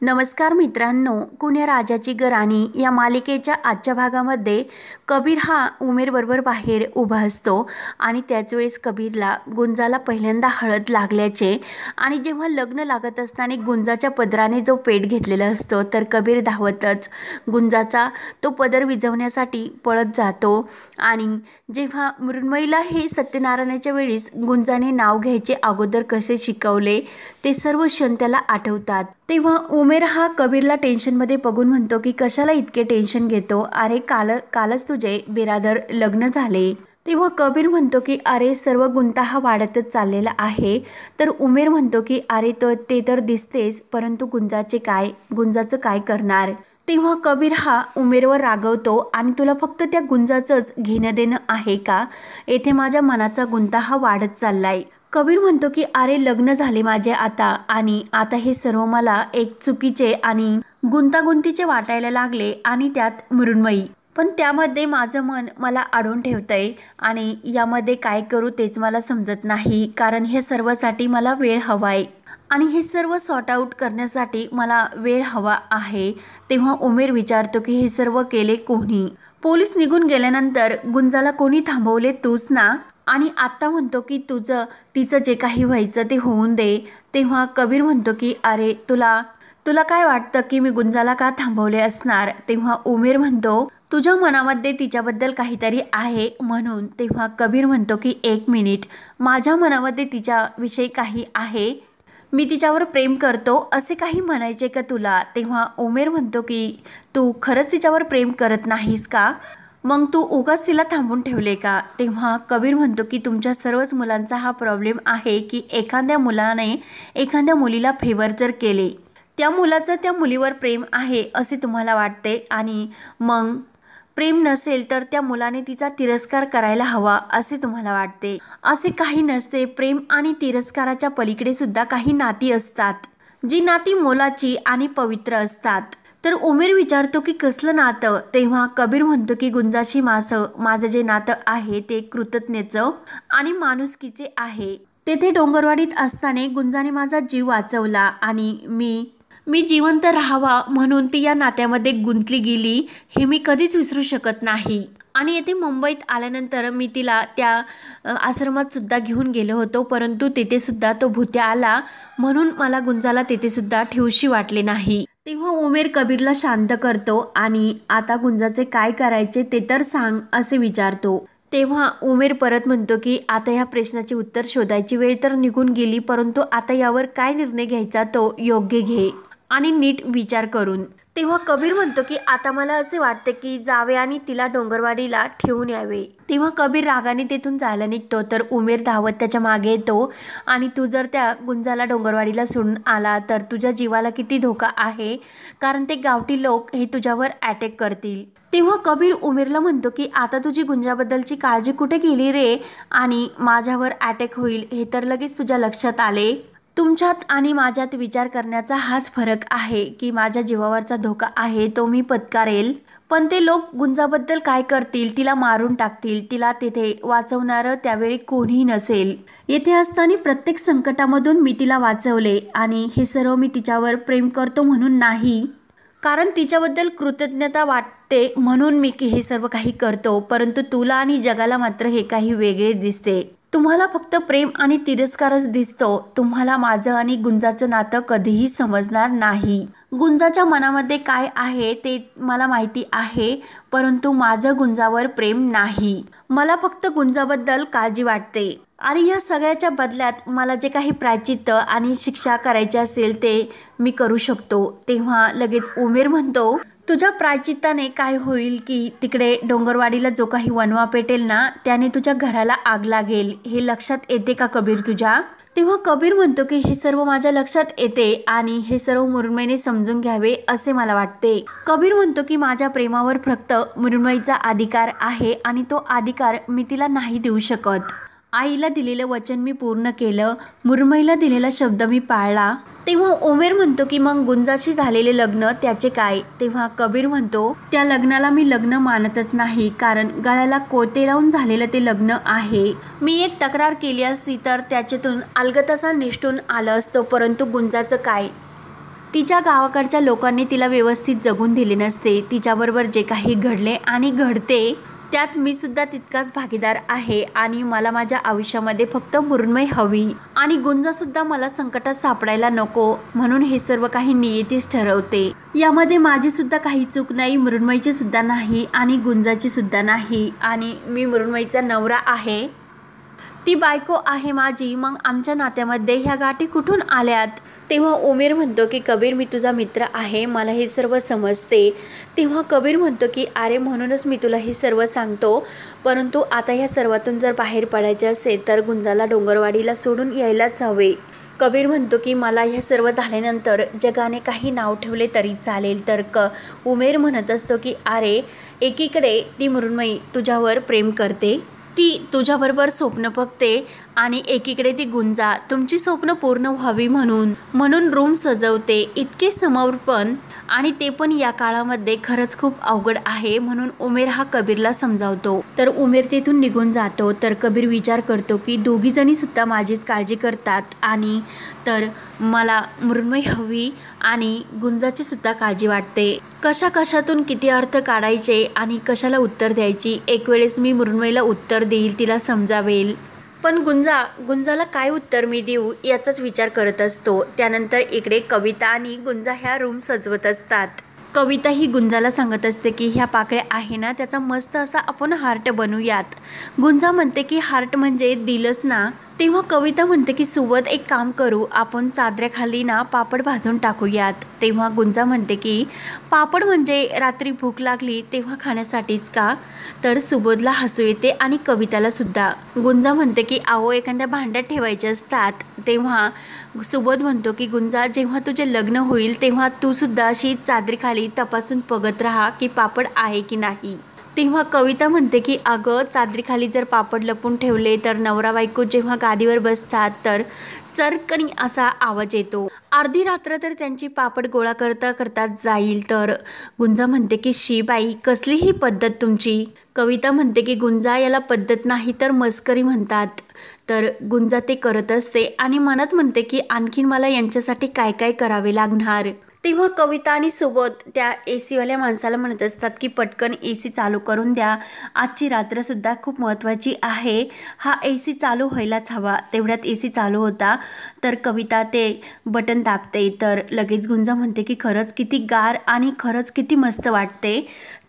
नमस्कार मित्रांनो, कुण्या राजाची गराणी या मालिकेच्या आजच्या भागामध्ये कबीर हा उमेरबरोबर बाहेर उभा असतो आणि त्याच वेळेस कबीरला गुंजाला पहिल्यांदा हळद लागल्याचे आणि जेव्हा लग्न लागत असताना गुंजाच्या पदराने जो पेट घेतलेला असतो तर कबीर धावतच गुंजाचा तो पदर विझवण्यासाठी पळत जातो आणि जेव्हा मृण्मयीला हे सत्यनारायणाच्या वेळेस गुंजाने नाव घ्यायचे अगोदर कसे शिकवले ते सर्व क्षण त्याला आठवतात। तेव्हा उमेर हा कबीरला टेन्शनमध्ये बघून म्हणतो की कशाला इतके टेन्शन घेतो, अरे कालच तुझे बिरादर लग्न झाले। तेव्हा कबीर म्हणतो की अरे सर्व गुंता हा वाढतच चाललेला आहे। तर उमेर म्हणतो की अरे ते तर दिसतेच, परंतु गुंजाचं काय करणार। तेव्हा कबीर हा उमेरवर रागवतो आणि तुला फक्त त्या गुंजाचंच घेणं देणं आहे का, येथे माझ्या मनाचा गुंता हा वाढत चाललाय। कबीर म्हणतो की अरे लग्न झाले माझे आता आणि आता हे सर्व मला एक चुकीचे आणि गुंतागुंतीचे वाटायला लागले आणि त्यात मृण्मयी पण त्यामध्ये माझं मन मला अडवून ठेवतंय आणि यामध्ये काय करू तेच मला समजत नाही, कारण हे सर्वसाठी मला वेळ हवाय आणि हे सर्व सॉर्ट आउट करण्यासाठी मला वेळ हवा आहे। तेव्हा उमेर विचारतो की हे सर्व केले कोणी, पोलीस निघून गेल्यानंतर गुंजाला कोणी थांबवले, तूच ना, आणि आता म्हणतो की तिचं जे काही व्हायचं ते होऊन दे। तेव्हा कबीर म्हणतो की अरे तुला काय वाटतं की मी गुंजाला का थांबवले असणार। तेव्हा उमेर म्हणतो तुझ्या मनामध्ये तिच्याबद्दल काहीतरी आहे म्हणून। तेव्हा कबीर म्हणतो की एक मिनिट, माझ्या मनामध्ये तिच्याविषयी काही आहे, मी तिच्यावर प्रेम करतो असे काही म्हणायचे का तुला। तेव्हा उमेर म्हणतो की तू खरंच तिच्यावर प्रेम करत नाहीस का, मग तू उगाच तिला थांबून ठेवले का। तेव्हा कबीर म्हणतो की तुमच्या सर्वच मुलांचा हा प्रॉब्लेम आहे की एखाद्या मुलाने एखाद्या मुलीला फेवर जर केले, त्या मुलाचं त्या मुलीवर प्रेम आहे असे तुम्हाला वाटते आणि मग प्रेम नसेल तर त्या मुलाने तिचा तिरस्कार करायला हवा असे तुम्हाला वाटते। असे काही नसते, प्रेम आणि तिरस्काराच्या पलीकडे सुद्धा काही नाती असतात, जी नाती मोलाची आणि पवित्र असतात। तर उमेर विचारतो की कसलं नातं। तेव्हा कबीर म्हणतो की गुंजाशी माझं जे नातं आहे ते कृतज्ञतेचं आणि माणुसकीचे आहे। तेथे डोंगरवाडीत असताना गुंजाने माझा जीव वाचवला आणि मी जिवंत राहावा म्हणून ती या नात्यामध्ये गुंतली गेली, हे मी कधीच विसरू शकत नाही। आणि येथे मुंबईत आल्यानंतर मी तिला त्या आश्रमात सुद्धा घेऊन गेलो होतो, परंतु तेथे सुद्धा तो भूत्या आला म्हणून मला गुंजाला तेथे सुद्धा ठेवूशी वाटले नाही। तेव्हा उमेर कबीरला शांत करतो आणि आता गुंजाचे काय करायचे ते तर सांग असे विचारतो। तेव्हा उमेर परत म्हणतो की आता ह्या प्रश्नाचे उत्तर शोधायची वेळ तर निघून गेली, परंतु आता यावर काय निर्णय घ्यायचा तो योग्य घे आणि नीट विचार करून। तेव्हा कबीर म्हणतो की आता मला असे वाटते की जावे आणि तिला डोंगरवाडीला ठेवून यावे। तेव्हा कबीर रागाने तेथून जायला निघतो तर उमेर धावत त्याच्या मागे येतो आणि तू जर त्या गुंजाला डोंगरवाडीला सोडून आला तर तुझ्या जीवाला किती धोका आहे, कारण ते गावठी लोक हे तुझ्यावर अटॅक करतील। तेव्हा कबीर उमेरला म्हणतो की आता तुझी गुंजाबद्दलची काळजी कुठे गेली रे, आणि माझ्यावर अटॅक होईल हे तर लगेच तुझ्या लक्षात आले। तुमच्यात आणि माझ्यात विचार करण्याचा हाच फरक आहे की माझ्या जीवावरचा धोका आहे तो मी पत्करेल, पण ते लोक गुंजाबद्दल काय करतील, तिला मारून टाकतील, तिला तेथे वाचवणारं त्यावेळी कोणीही नसेल। येथे असताना प्रत्येक संकटामधून मी तिला वाचवले आणि हे सर्व मी तिच्यावर प्रेम करतो म्हणून नाही, कारण तिच्याबद्दल कृतज्ञता वाटते म्हणून मी हे सर्व काही करतो, परंतु तुला आणि जगाला मात्र हे काही वेगळे दिसते। तुम्हाला फक्त प्रेम आणि तिरस्कारच दिसतो, तुम्हाला माझं आणि गुंजाचं नातं कधीही समजणार नाही। गुंजाच्या मनामध्ये काय आहे ते मला माहिती आहे, परंतु माझं गुंजावर प्रेम नाही, मला फक्त गुंजाबद्दल काळजी वाटते आणि या सगळ्याच्या बदल्यात मला जे काही प्रायश्चित्त आणि शिक्षा करायची असेल ते मी करू शकतो। तेव्हा लगेच उमेर म्हणतो तुझ्या प्रायश्चित्ताने काय होईल की तिकडे डोंगरवाडीला जो काही वनवा पेटेल ना त्याने तुझ्या घराला आग लागेल, हे लक्षात येते का कबीर तुझ्या। तेव्हा कबीर म्हणतो की हे सर्व माझ्या लक्षात येते आणि हे सर्व मृण्मयीने समजून घ्यावे असे मला वाटते। कबीर म्हणतो की माझ्या प्रेमावर फक्त मृण्मयीचा अधिकार आहे आणि तो अधिकार मी तिला नाही देऊ शकत। आईला दिलेलं वचन मी पूर्ण केलं, मृण्मयीला दिलेला शब्द मी पाळला। तेव्हा उमेर म्हणतो की मग गुंजाशी झालेले लग्न त्याचे काय। तेव्हा कबीर म्हणतो त्या लग्नाला मी लग्न मानतच नाही, कारण गळ्याला कोते लावून झालेलं ते लग्न आहे। मी एक तक्रार केली असती तर त्याच्यातून अलगद असा निष्ठून आलं असतं, परंतु गुंजाचं काय। तिच्या गावाकडच्या लोकांनी तिला व्यवस्थित जगून दिले नसते। तिच्याबरोबर जे काही घडले आणि घडते त्यात मी सुद्धा तितकाच भागीदार आहे आणि मला माझ्या आयुष्यामध्ये फक्त मृण्मयी हवी आणि गुंजा सुद्धा मला संकटात सापडायला नको, म्हणून हे सर्व काही नियतीच ठरवते। यामध्ये माझी सुद्धा काही चूक नाही, मृण्मयीची सुद्धा नाही आणि गुंजाची सुद्धा नाही। आणि मी मृण्मयीचा नवरा आहे, ती बायको आहे माझी, मग आमच्या नात्यामध्ये ह्या गाठी कुठून आल्यात? तेव्हा उमेर म्हणतो की कबीर मी तुझा मित्र आहे, मला हे सर्व समजते। तेव्हा कबीर म्हणतो की अरे म्हणूनच मी तुला हे सर्व सांगतो, परंतु आता ह्या सर्वातून जर बाहेर पडायचे असेल तर गुंजाला डोंगरवाडीला सोडून यायलाच हवे। कबीर म्हणतो की मला हे सर्व झाल्यानंतर जगाने काही नाव ठेवले तरी चालेल। तर उमेर म्हणत असतो की अरे एकीकडे ती मृण्मयी तुझ्यावर प्रेम करते, ती तुझ्याबरोबर स्वप्न बघते आणि एकीकडे ती गुंजा तुमची स्वप्न पूर्ण व्हावी म्हणून रूम सजवते। इतके समर्पण आणि ते पण या काळामध्ये खरंच खूप अवघड आहे, म्हणून उमेर हा कबीरला समजावतो। तर उमेर तेथून निघून जातो। तर कबीर विचार करतो की दोघी जणी सुद्धा माझीच काळजी करतात आणि तर मला मृण्मयी हवी आणि गुंजाची सुद्धा काळजी वाटते। कशातून किती अर्थ काढायचे आणि कशाला उत्तर द्यायची, एक वेळेस मी मृण्मयीला उत्तर देईल, तिला समजावेल, पण गुंजाला काय उत्तर मी देऊ याचाच विचार करत असतो। त्यानंतर इकडे कविता आणि गुंजा ह्या रूम सजवत असतात। कविता ही गुंजाला सांगत असते की ह्या पाकळ्या आहे ना त्याचा मस्त असा आपण हार्ट बनवूयात। गुंजा म्हणते की हार्ट म्हणजे दिलच ना। तेव्हा कविता म्हणते की सोबत एक काम करू, आपण चादऱ्याखाली ना पापड भाजून टाकूयात। तेव्हा गुंजा म्हणते की पापड म्हणजे रात्री भूक लागली तेव्हा खाण्यासाठीच का? तर सुबोधला हसू येते आणि कविताला सुद्धा। गुंजा म्हणते की आओ एखाद्या भांड्यात ठेवायचे असतात। तेव्हा सुबोध म्हणतो की गुंजा जेव्हा तुझे लग्न होईल तेव्हा तू सुद्धा अशी चादरीखाली तपासून बघत राहा की पापड आहे की नाही। तेव्हा कविता म्हणते की अगं चादरीखाली जर पापड लपून ठेवले तर नवरा बायको जेव्हा गादीवर बसतात तर चरकणी असा आवाज येतो, अर्धी रात्र तर त्यांची पापड गोळा करता जाईल। तर गुंजा म्हणते की शी बाई कसली ही पद्धत तुमची? कविता म्हणते की गुंजा याला पद्धत नाही तर मस्करी म्हणतात। तर गुंजा ते करत असते आणि मनात म्हणते की आणखीन मला यांच्यासाठी काय काय करावे लागणार। तेव्हा कविता आणि सुबोध त्या AC वाल्या माणसाला म्हणत असतात की पटकन AC चालू करून द्या, आजची रात्र सुद्धा खूप महत्त्वाची आहे, हा AC चालू व्हायलाच हवा। तेवढ्यात AC चालू होता। तर कविता ते बटन दाबते तर लगेच गुंजा म्हणते की खरंच किती गार आणि खरंच किती मस्त वाटते।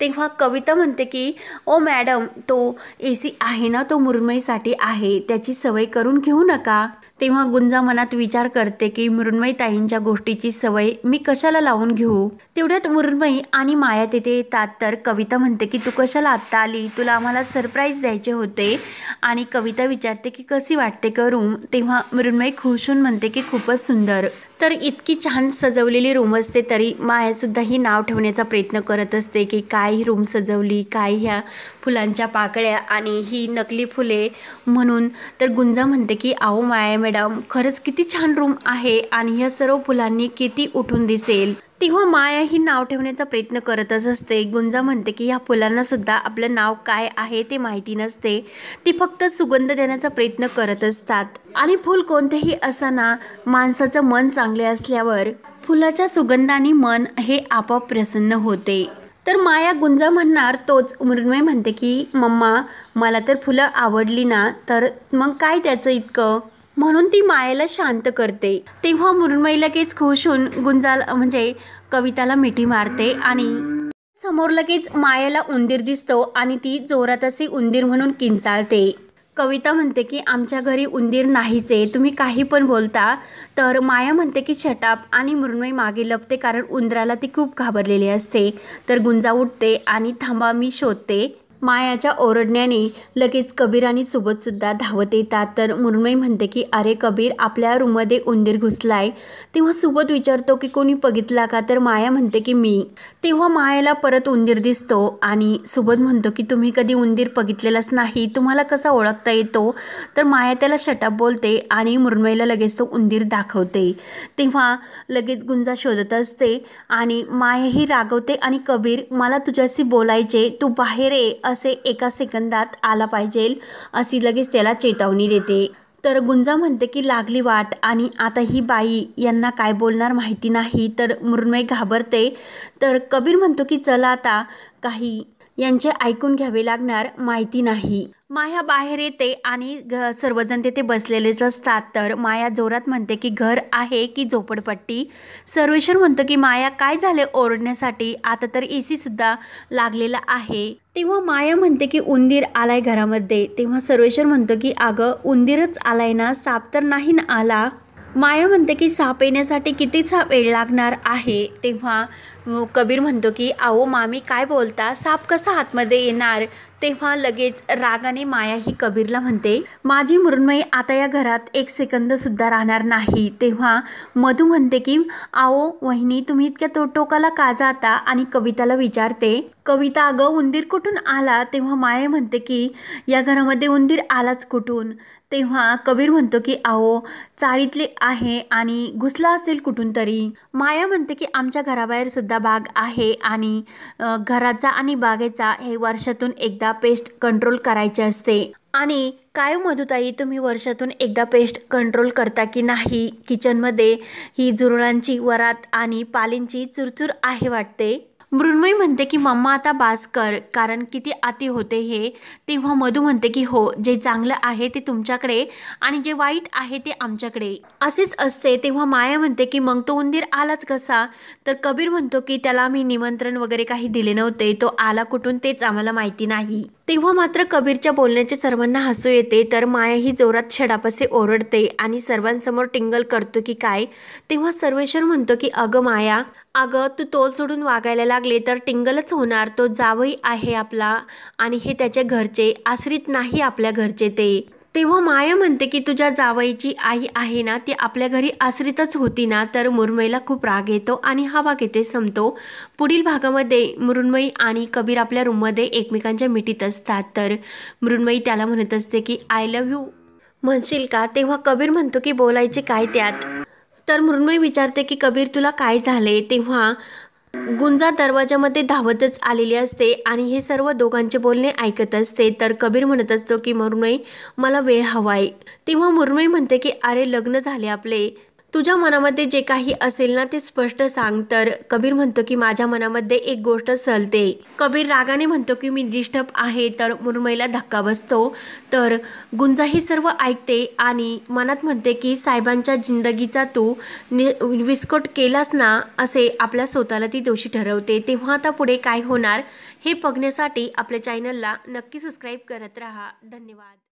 तेव्हा कविता म्हणते की ओ मॅडम तो AC आहे ना तो मृण्मयीसाठी आहे, त्याची सवय करून घेऊ नका। तेव्हा गुंजा मनात विचार करते की मृण्मयी ताईंच्या गोष्टीची सवय मी कशाला लावून घेऊ। तेवढ्यात मृण्मयी आणि माया तिथे येतात। तर कविता म्हणते की तू कशाला आत्ता आली, तुला आम्हाला सरप्राईज द्यायचे होते। आणि कविता विचारते की कशी वाटते का रूम? तेव्हा मृण्मयी खुश होऊन म्हणते की खूपच सुंदर। तर इतकी छान सजवलेली रूम असते तरी माया सुद्धा ही नाव ठेवण्याचा प्रयत्न करत असते की काय रूम सजवली, काय ह्या फुलांच्या पाकळ्या आणि ही नकली फुले म्हणून। तर गुंजा म्हणते की आओ माया मॅडम खरंच किती छान रूम आहे आणि ह्या सर्व फुलांनी किती उठून दिसेल। तेव्हा माया ही नाव ठेवण्याचा प्रयत्न करतच असते। गुंजा म्हणते की ह्या फुलांना सुद्धा आपलं नाव काय आहे ते माहिती नसते, ती फक्त सुगंध देण्याचा प्रयत्न करत असतात आणि फूल कोणतेही असताना माणसाचं मन चांगले असल्यावर फुलाच्या सुगंधाने मन हे आपोआप प्रसन्न होते। तर माया गुंजा म्हणणार तोच मृण्मयी म्हणते की मम्मा मला तर फुलं आवडली ना, तर मग काय त्याचं इतकं, म्हणून ती मायेला शांत करते। तेव्हा मृण्मयी लगेच खुश होऊन गुंजाला म्हणजे कविताला मिठी मारते आणि समोर लगेच मायेला उंदीर दिसतो आणि ती जोरात असे उंदीर म्हणून किंचाळते। कविता म्हणते की आमच्या घरी उंदीर नाहीच आहे, तुम्ही काही पण बोलता। तर माया म्हणते की शटाप आणि मृण्मयी मागे लपते कारण उंदराला ती खूप घाबरलेली असते। तर गुंजा उठते आणि थांबा मी शोधते। मायाच्या ओरडण्याने लगेच कबीर आणि सुबोध सुद्धा धावत येतात। तर मृण्मयी म्हणते की अरे कबीर आपल्या रूममध्ये उंदीर घुसलाय। तेव्हा सुबोध विचारतो की कोणी बघितला का? तर माया म्हणते की मी। तेव्हा मायाला परत उंदीर दिसतो आणि सुबोध म्हणतो की तुम्ही कधी उंदीर बघितलेलाच नाही, तुम्हाला कसा ओळखता येतो? तर माया त्याला शटाप बोलते आणि मृण्मयीला लगेच तो उंदीर दाखवते। तेव्हा लगेच गुंजा शोधत असते आणि माया ही रागवते आणि कबीर मला तुझ्याशी बोलायचे, तू बाहेर ये, असे एका सेकंदात आला पाहिजे अशी लगेच त्याला चेतावणी देते। तर गुंजा म्हणते की लागली वाट आणि आता ही बाई यांना काय बोलणार माहिती नाही. तर मृण्मयी घाबरते. तर कबीर म्हणतो की चला आता काही यांचे ऐकून घ्यावे लागणार माहिती नाही. माया बाहेर येते आणि सर्वजण तिथे बसलेलेच असतात. तर माया जोरात म्हणते की घर आहे की झोपडपट्टी. सर्वेश्वर म्हणतो की माया काय झाले ओरडण्यासाठी, आता तर AC सुद्धा लागलेला आहे. तेव्हा माया म्हणते की उंदीर आलाय घरामध्ये. तेव्हा सर्वेश्वर म्हणतो की अगं उंदीरच आलाय ना, साप तर नाही ना आला. माया म्हणते की साप येण्यासाठी कितीचा वेळ लागणार आहे. तेव्हा कबीर म्हणतो की आओ मामी काय बोलता, साप कसा आतमध्ये येणार. तेव्हा लगेच रागाने माया ही कबीरला म्हणते माझी मृण्मयी आता या घरात एक सेकंद सुद्धा राहणार नाही. तेव्हा मधू म्हणते की आओ वहिनी तुम्ही इतक्या टोकाला का जाता, आणि कविताला विचारते कविता अगं उंदीर कुठून आला. तेव्हा माया म्हणते की या घरामध्ये उंदीर आलाच कुठून. तेव्हा कबीर म्हणतो की आओ चाळीतले आहे आणि घुसला असेल कुठून तरी. माया म्हणते की आमच्या घराबाहेर सुद्धा बाग आहे आणि घराचा आणि बागेचा हे वर्षातून एकदा पेस्ट कंट्रोल करायचे असते. आणि काय मधुताई तुम्ही वर्षातून एकदा पेस्ट कंट्रोल करता की नाही. किचनमध्ये ही झुरळांची वरात आणि पालींची चुरचूर आहे वाटते. मृण्मयी म्हणते की मम्मा आता बास कर, कारण किती अति होते हे. तेव्हा मधू म्हणते की हो जे चांगलं आहे ते तुमच्याकडे आणि जे वाईट आहे ते आमच्याकडे असेच असते. तेव्हा माया म्हणते की मग तो उंदीर आलाच कसा. तर कबीर म्हणतो की त्याला आम्ही निमंत्रण वगैरे काही दिले नव्हते, तो आला कुठून तेच आम्हाला माहिती नाही. तेव्हा मात्र कबीरच्या बोलण्याचे सर्वांना हसू येते. तर माया ही जोरात छडापसे ओरडते आणि सर्वांसमोर टिंगल करतो की काय. तेव्हा सर्वेश्वर म्हणतो की अगं माया अगं तू तोल सोडून वागायला लागले तर टिंगलच होणार. तो जावई आहे आपला आणि हे त्याच्या घरचे, आश्रित नाही आपल्या घरचे ते. तेव्हा माया म्हणते की तुझ्या जावईची आई आहे ना ती आपल्या घरी आश्रितच होती ना. तर मृण्मयीला खूप राग येतो आणि हा भाग येथे संपतो. पुढील भागामध्ये मृण्मयी आणि कबीर आपल्या रूममध्ये एकमेकांच्या मिठीत असतात. तर मृण्मयी त्याला म्हणत असते की आय लव्ह यू म्हणशील का. तेव्हा कबीर म्हणतो की बोलायचे काय त्यात. तर मृण्मयी विचारते की कबीर तुला काय झाले. तेव्हा गुंजा दरवाजामध्ये धावतच आलेली असते आणि हे सर्व दोघांचे बोलणे ऐकत असते. तर कबीर म्हणत असतो की मृण्मयी मला वेळ हवाय. तेव्हा मृण्मयी म्हणते की अरे लग्न झाले आपले, तुझ्या मनामध्ये जे काही असेल ना ते स्पष्ट सांग. तर कबीर म्हणतो की माझ्या मनामध्ये एक गोष्ट सलते. कबीर रागाने म्हणतो की मी डिस्टर्ब आहे. तर मृण्मयीला धक्का बसतो. तर गुंजा ही सर्व ऐकते आणि मनात म्हणते की साहेबांच्या जिंदगीचा तू विस्फोट केलास ना, असे आपल्या स्वतःला ती दोषी ठरवते. तेव्हा आता पुढे काय होणार हे बघण्यासाठी आपल्या चॅनलला नक्की सबस्क्राईब करत राहा. धन्यवाद.